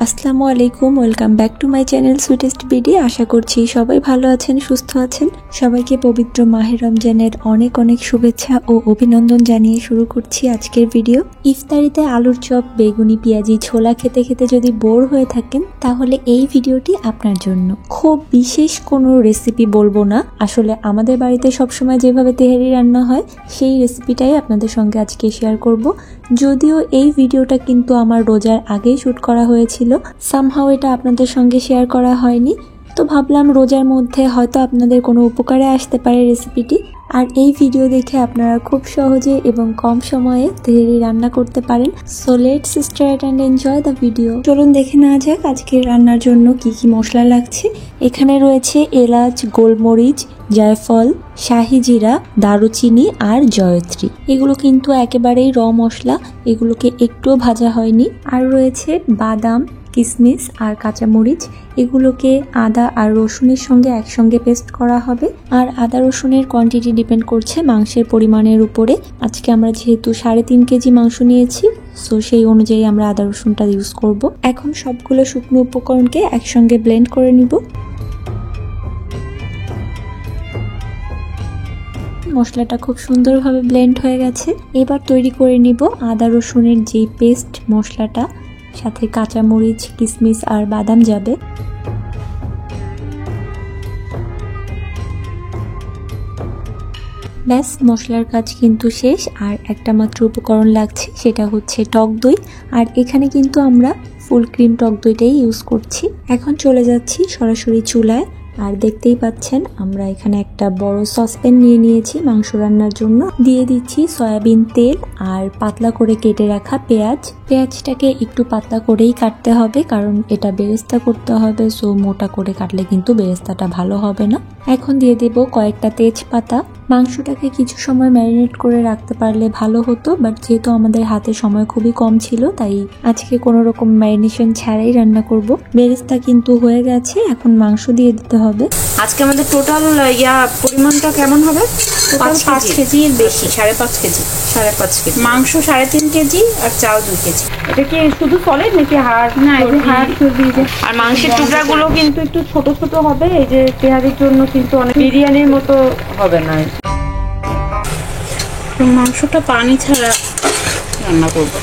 আসসালামু আলাইকুম, welcome back to my channel sweetest BD. আশা করছি সবাই ভালো আছেন, সুস্থ আছেন। সবাইকে পবিত্র মাহে রমজানের অনেক অনেক শুভেচ্ছা ও অভিনন্দন জানিয়ে শুরু করছি আজকের ভিডিও। ইফতারিতে আলুর চপ, বেগুনি, পেঁয়াজি, ছোলা খেতে খেতে যদি বোর হয়ে থাকেন তাহলে এই ভিডিওটি আপনার জন্য। খুব বিশেষ কোনো রেসিপি বলবো না, আসলে আমাদের বাড়িতে সবসময় যেভাবে তেহারি রান্না হয় সেই রেসিপিটাই আপনাদের সঙ্গে আজকে শেয়ার করব। যদিও এই ভিডিওটা কিন্তু আমার রোজার আগেই শুট করা হয়েছিল, সামহাও এটা আপনাদের সঙ্গে শেয়ার করা হয়নি। তো ভাবলাম রোজার মধ্যে হয়তো আপনাদের কোনো উপকারে আসতে পারে রেসিপিটি, আর এই ভিডিও দেখে আপনারা খুব সহজে এবং কম সময়ে তেহারি রান্না করতে পারেন। So let's start and enjoy the video. চলুন দেখে নেওয়া যাক আজকের রান্নার জন্য কি কি মশলা লাগছে। এখানে রয়েছে এলাচ, গোলমরিচ, জায়ফল, শাহি জিরা, দারুচিনি আর জয়ত্রী। এগুলো কিন্তু একেবারেই র মশলা, এগুলোকে একটুও ভাজা হয়নি। আর রয়েছে বাদাম, কিশমিশ আর কাঁচামরিচ। এগুলোকে আদা আর রসুনের সঙ্গে একসঙ্গে পেস্ট করা হবে। আর আদা রসুনের কোয়ান্টিটি ডিপেন্ড করছে মাংসের পরিমাণের উপরে। আজকে আমরা যেহেতু 3.5 কেজি মাংস নিয়েছি, সো সেই অনুযায়ী আমরা আদা রসুনটা ইউজ করব। এখন সবগুলো শুকনো উপকরণকে একসঙ্গে ব্লেন্ড করে নিব। মশলাটা খুব সুন্দরভাবে ব্লেন্ড হয়ে গেছে। এবার তৈরি করে নিব আদা রসুনের যে পেস্ট মশলাটা, সাথে কাঁচামরিচ, কিশমিশ আর বাদাম যাবে। ব্যাস, মশলার কাজ কিন্তু শেষ। আর একটা মাত্র উপকরণ লাগছে, সেটা হচ্ছে টক দই। আর এখানে কিন্তু আমরা ফুল ক্রিম টক দইটাই ইউজ করছি। এখন চলে যাচ্ছি সরাসরি চুলায়। আর দেখতেই পাচ্ছেন আমরা এখানে একটা বড় সসপ্যান নিয়ে নিয়েছি মাংস রান্নার জন্য। দিয়ে দিচ্ছি সয়াবিন তেল আর পাতলা করে কেটে রাখা পেঁয়াজ। পেঁয়াজটাকে একটু পাতলা করেই কাটতে হবে, কারণ এটা বেরেস্তা করতে হবে, সো মোটা করে কাটলে কিন্তু বেরেস্তাটা ভালো হবে না। এখন দিয়ে দেব কয়েকটা তেজপাতা। মাংসটাকে কিছু সময় ম্যারিনেট করে রাখতে পারলে ভালো হতো, বাট যেহেতু আমাদের হাতে সময় খুবই কম ছিল, তাই আজকে কোনো রকম ম্যারিনেশন ছাড়াই রান্না করব। বেরেস্তা কিন্তু হয়ে গেছে, এখন মাংস দিয়ে দিতে হবে। আজকে আমাদের টোটাল পরিমাণটা কেমন হবে? 5 কেজির বেশি, 5.5 কেজি। 5.5 কেজি মাংস, 3.5 কেজি আর চাল 2 কেজি। এটা কি শুধু সলিড নাকি হাড়? না, এটা হাড় চর্বি। আর মাংসের টুকরাগুলো কিন্তু একটু ছোট ছোট হবে, এই যে তেহারির জন্য কিন্তু অনেক বিরিয়ানির মতো হবে না। মাংসটা পানি ছাড়া রান্না করব।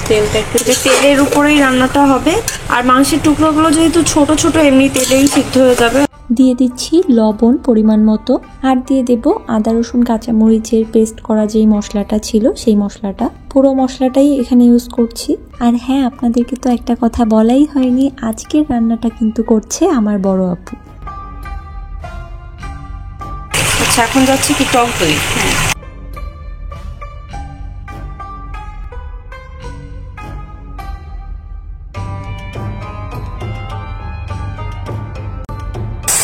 তেলটা একটু, তেলের উপরেই রান্নাটা হবে। আর মাংসের টুকরোগুলো যেহেতু ছোট ছোট, এমনি তেলেই সিদ্ধ হয়ে যাবে। দিয়ে দিচ্ছি লবণ পরিমাণ মতো, আর দিয়ে দেব আদা রসুন কাঁচামরিচের পেস্ট করা যেই মশলাটা ছিল সেই মশলাটা। পুরো মশলাটাই এখানে ইউজ করছি। আর হ্যাঁ, আপনাদেরকে তো একটা কথা বলাই হয়নি, আজকের রান্নাটা কিন্তু করছে আমার বড় আপু। আচ্ছা, এখন যাচ্ছে কি টক দই।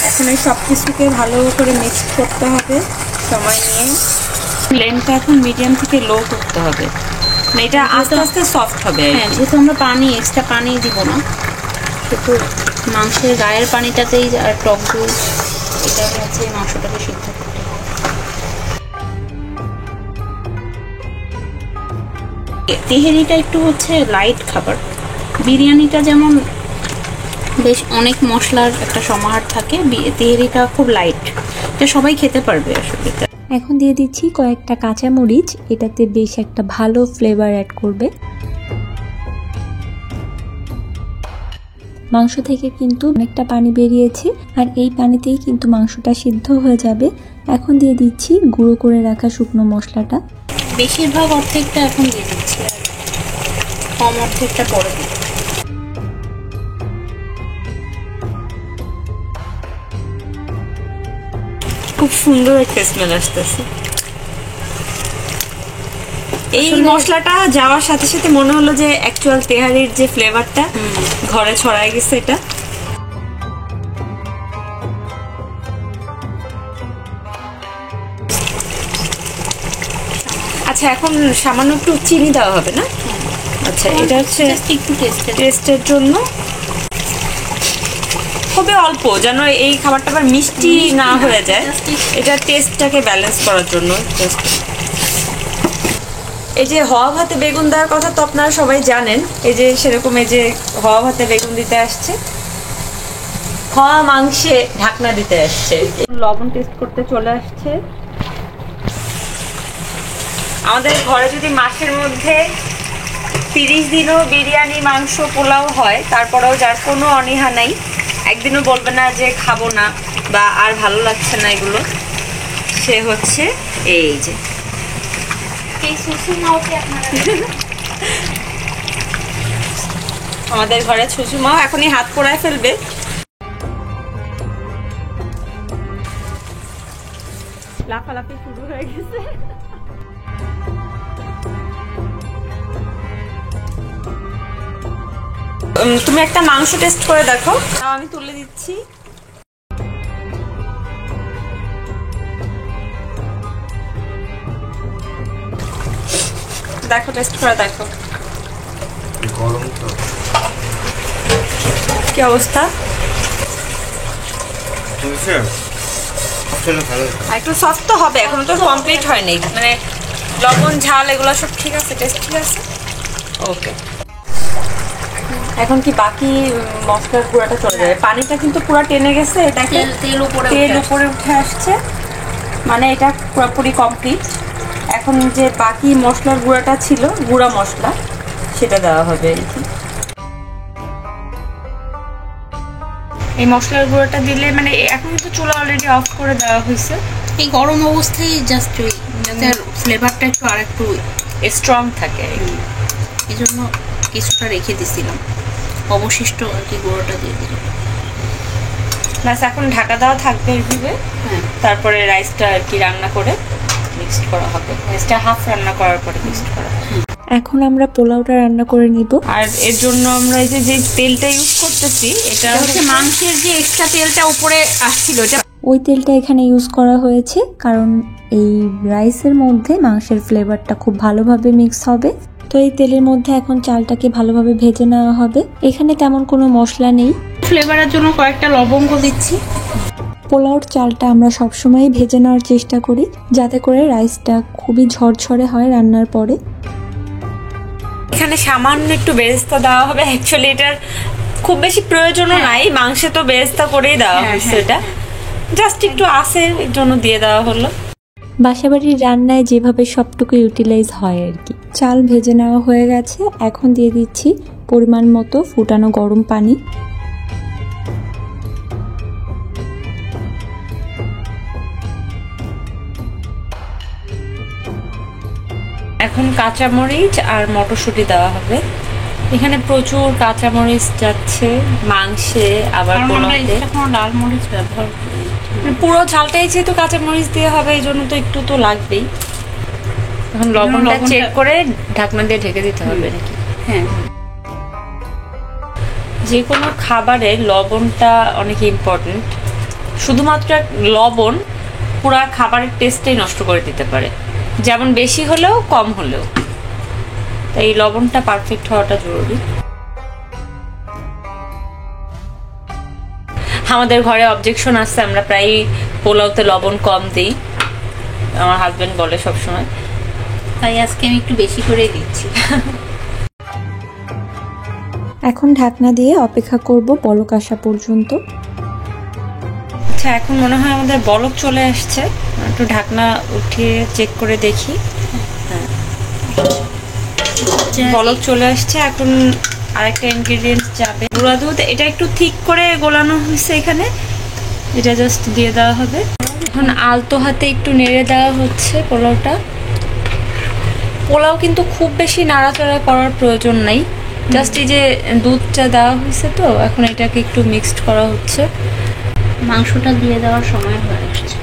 এখন এই সব কিছুকে ভালো করে মিক্স করতে হবে সময় নিয়ে। ফ্লেমটা এখন মিডিয়াম থেকে লো করতে হবে, এটা আস্তে আস্তে সফট হবে। হ্যাঁ, যেহেতু আমরা এক্সট্রা পানি দিব না, শুধু মাংসের গায়ের পানিটাতেই আর টক দই এটা হচ্ছে মাংসটাকে সিদ্ধ করতে হবে। তেহারিটা একটু হচ্ছে লাইট খাবার। বিরিয়ানিটা যেমন বেশ অনেক মশলার একটা সমাহার থাকে, তেহারিটা খুব লাইট, এটা সবাই খেতে পারবে আসলে। এখন দিয়ে দিচ্ছি কয়েকটা কাঁচামরিচ, এটাতে বেশ একটা ভালো ফ্লেভার অ্যাড করবে। মাংস থেকে কিন্তু অনেকটা পানি বেরিয়েছে, আর এই পানিতেই কিন্তু মাংসটা সিদ্ধ হয়ে যাবে। এখন দিয়ে দিচ্ছি গুঁড়ো করে রাখা শুকনো মশলাটা। বেশিরভাগ অর্ধেকটা এখন দিয়ে দিচ্ছি, আর কম অর্ধেকটা পরে দিচ্ছি। খুব সুন্দর একটা স্মেল আসতেছে। এই মশলাটা যাওয়ার সাথে সাথে মনে হলো যে অ্যাকচুয়াল তেহারির যে ফ্লেভারটা ঘরে ছড়ায় গেছে। এটা আচ্ছা, এখন সামান্য একটু চিনি দেওয়া হবে না? আচ্ছা, এটা হচ্ছে একটু টেস্টের জন্য খুবই অল্প, যেন এই খাবারটা আবার মিষ্টি না হয়ে যায়। এটা টেস্টটাকে ব্যালেন্স করার জন্য। এই যে হওয়া ভাতে বেগুন দেওয়ার কথা তো আপনারা সবাই জানেন, এই যে সেরকম এই যে হওয়া ভাতে বেগুন দিতে আসছে, হওয়া মাংসে ঢাকনা দিতে আসছে। লবণ টেস্ট করতে চলে আসছে। আমাদের ঘরে যদি মাসের মধ্যে 30 দিনও বিরিয়ানি, মাংস, পোলাও হয়, তারপরেও যার কোনো অনীহা নাই, একদিনও বলবে না যে খাবো না বা আর ভালো লাগছে না এগুলো, সে হচ্ছে এই যে আমাদের ঘরে সুষুমাও এখনই হাত পোড়ায় ফেলবে। লাফালাফি শুরু হয়ে গেছে। তুমি একটা মাংস টেস্ট করে দেখো, আমি তুলে দিচ্ছি। দেখো, টেস্ট করে দেখো কি অবস্থা। একটু সফট তো হবে, এখনো তো কমপ্লিট হয়নি, মানে লবণ ঝাল এগুলো সব ঠিক আছে, টেস্ট ঠিক আছে। ওকে, এখন কি বাকি মশলার গুঁড়াটা চলে যাবে। পানিটা কিন্তু পুরো টেনে গেছে, এটাকে তেল উপরে উঠে আসছে, মানে এটা পুরোপুরি কমপ্লিট। এখন যে বাকি মশলার গুঁড়াটা ছিল, গুঁড়া মশলা, সেটা দেওয়া হবে। এই মশলার গুঁড়োটা দিলে মানে এখন কিন্তু চুলা অলরেডি অফ করে দেওয়া হয়েছে, এই গরম অবস্থায় জাস্ট যাতে ফ্লেভারটা একটু আর একটু স্ট্রং থাকে, এই জন্য কিছুটা রেখে দিছিলাম, অবশিষ্ট আর কি গুঁড়োটা দিয়ে দিলাম। ব্যাস এখন ঢাকা দেওয়া থাকবে এইভাবে। হ্যাঁ, তারপরে রাইসটা আর কি রান্না করে মিক্সড করা হবে, রাইসটা হাফ রান্না করার পরে মিক্সড করা হবে। এখন আমরা পোলাওটা রান্না করে নিব। আর এর জন্য আমরা এই যে তেলটা ইউজ করতেছি, এটা হচ্ছে মাংসের যে এক্সট্রা তেলটা উপরে আসছিল, এটা ওই তেলটা এখানে ইউজ করা হয়েছে, কারণ এই রাইসের মধ্যে মাংসের ফ্লেভারটা খুব ভালোভাবে মিক্স হবে। তো এই তেলের মধ্যে এখন চালটাকে ভালোভাবে ভেজে নেওয়া হবে। এখানে তেমন কোনো মশলা নেই, ফ্লেভারের জন্য কয়েকটা লবঙ্গ দিচ্ছি। পোলাওর চালটা আমরা সবসময় ভেজে নেওয়ার চেষ্টা করি, যাতে করে রাইসটা খুবই ঝরঝরে হয় রান্নার পরে। এখানে সামান্য একটু বেরেস্তা দেওয়া হবে, অ্যাকচুয়ালি এটার খুব বেশি প্রয়োজনও নাই, মাংসে তো বেরেস্তা করেই দেওয়া হয়েছে, এটা জাস্ট একটু আসে এর জন্য দিয়ে দেওয়া হলো। বাসাবাড়ির রান্নায় যেভাবে সবটুকু ইউটিলাইজ হয় আর কি। চাল ভেজে নেওয়া হয়ে গেছে, এখন দিয়ে দিচ্ছি পরিমাণ মতো ফুটানো গরম পানি। এখন কাঁচামরিচ আর মটরশুঁটি দেওয়া হবে। এখানে প্রচুর কাঁচামরিচ যাচ্ছে মাংসে, আবার লাল মরিচ ব্যবহার করি, পুরো ঝালটাই যেহেতু কাঁচামরিচ দিয়ে হবে, এই জন্য তো একটু তো লাগবেই। এখন লবণটা চেক করে ঢাকনা দিয়ে ঢেকে দিতে হবে নাকি? হ্যাঁ, যে কোনো খাবারে লবণটা অনেক ইম্পর্টেন্ট। শুধুমাত্র লবণ পুরা খাবারের টেস্টটাই নষ্ট করে দিতে পারে, যেমন বেশি হলেও কম হলেও। তাই লবণটা পারফেক্ট হওয়াটা জরুরি। আমাদের ঘরে অবজেকশন আছে, আমরা প্রায় পোলাওতে লবণ কম দিই, আমার হাজবেন্ড বলে সবসময়, তাই আজকে আমি একটু বেশি করে দিচ্ছি। এখন ঢাকনা দিয়ে অপেক্ষা করব বলক আসা পর্যন্ত। আচ্ছা, এখন মনে হয় আমাদের বলক চলে আসছে, একটু ঢাকনা উঠিয়ে চেক করে দেখি। হ্যাঁ, বলক চলে আসছে। এখন আরেকটা ইনগ্রেডিয়েন্টস যাবে, গুঁড়া দুধ। এটা একটু ঠিক করে গোলানো হয়েছে এখানে, এটা জাস্ট দিয়ে দেওয়া হবে। এখন আলতো হাতে একটু নেড়ে দেওয়া হচ্ছে পোলাওটা। পোলাও কিন্তু খুব বেশি নাড়াচাড়া করার প্রয়োজন নাই, জাস্ট এই যে দুধটা দেওয়া হয়েছে, তো এখন এটাকে একটু মিক্সড করা হচ্ছে। মাংসটা দিয়ে দেওয়ার সময় হয়ে আসছে।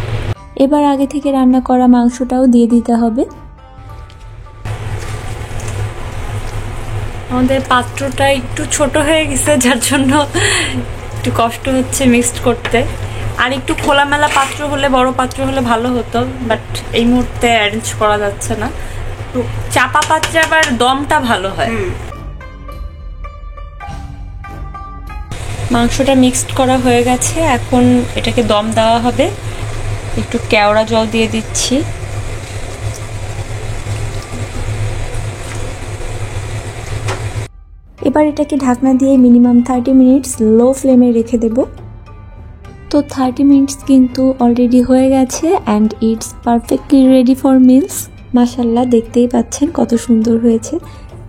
এবার আগে থেকে রান্না করা মাংসটাও দিয়ে দিতে হবে। আমাদের পাত্রটা একটু ছোট হয়ে গেছে, যার জন্য একটু কষ্ট হচ্ছে মিক্সড করতে। আর একটু খোলামেলা পাত্র হলে, বড় পাত্র হলে ভালো হতো, বাট এই মুহূর্তে অ্যারেঞ্জ করা যাচ্ছে না। চাপা পাত্রে আবার দমটা ভালো হয়। মাংসটা মিক্সড করা হয়ে গেছে, এখন এটাকে দম দেওয়া হবে। একটু কেওড়া জল দিয়ে দিচ্ছি। এবার এটাকে ঢাকনা দিয়ে মিনিমাম 30 মিনিটস লো ফ্লেমে রেখে দেব। তো 30 মিনিটস কিন্তু অলরেডি হয়ে গেছে and it's perfectly ready for meals. মাশাল্লাহ, দেখতেই পাচ্ছেন কত সুন্দর হয়েছে।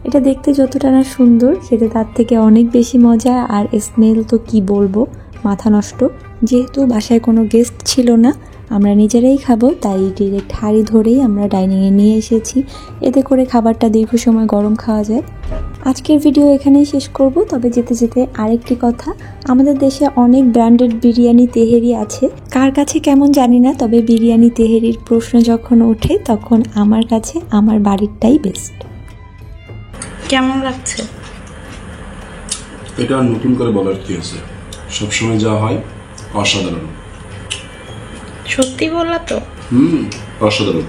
এটা দেখতে যতটা না সুন্দর সেটা তার থেকে অনেক বেশি মজা, আর স্মেল তো কি বলবো, মাথা নষ্ট। যেহেতু বাসায় কোনো গেস্ট ছিল না, আমরা নিজেরাই খাবো, তাই ডিরেক্ট হাঁড়ি ধরেই আমরা ডাইনিংয়ে নিয়ে এসেছি। এতে করে খাবারটা দীর্ঘ সময় গরম খাওয়া যায়। আজকের ভিডিও এখানেই শেষ করব, তবে যেতে যেতে আরেকটি কথা, আমাদের দেশে অনেক ব্র্যান্ডেড বিরিয়ানি তেহেরি আছে, কার কাছে কেমন জানি না, তবে বিরিয়ানি তেহেরির প্রশ্ন যখন ওঠে তখন আমার কাছে আমার বাড়িরটাই বেস্ট। কেমন লাগছে? এটা নতুন করে বলার কি আছে, সবসময় যা হয় অসাধারণ। সত্যি বললা তো? অসাধারণ।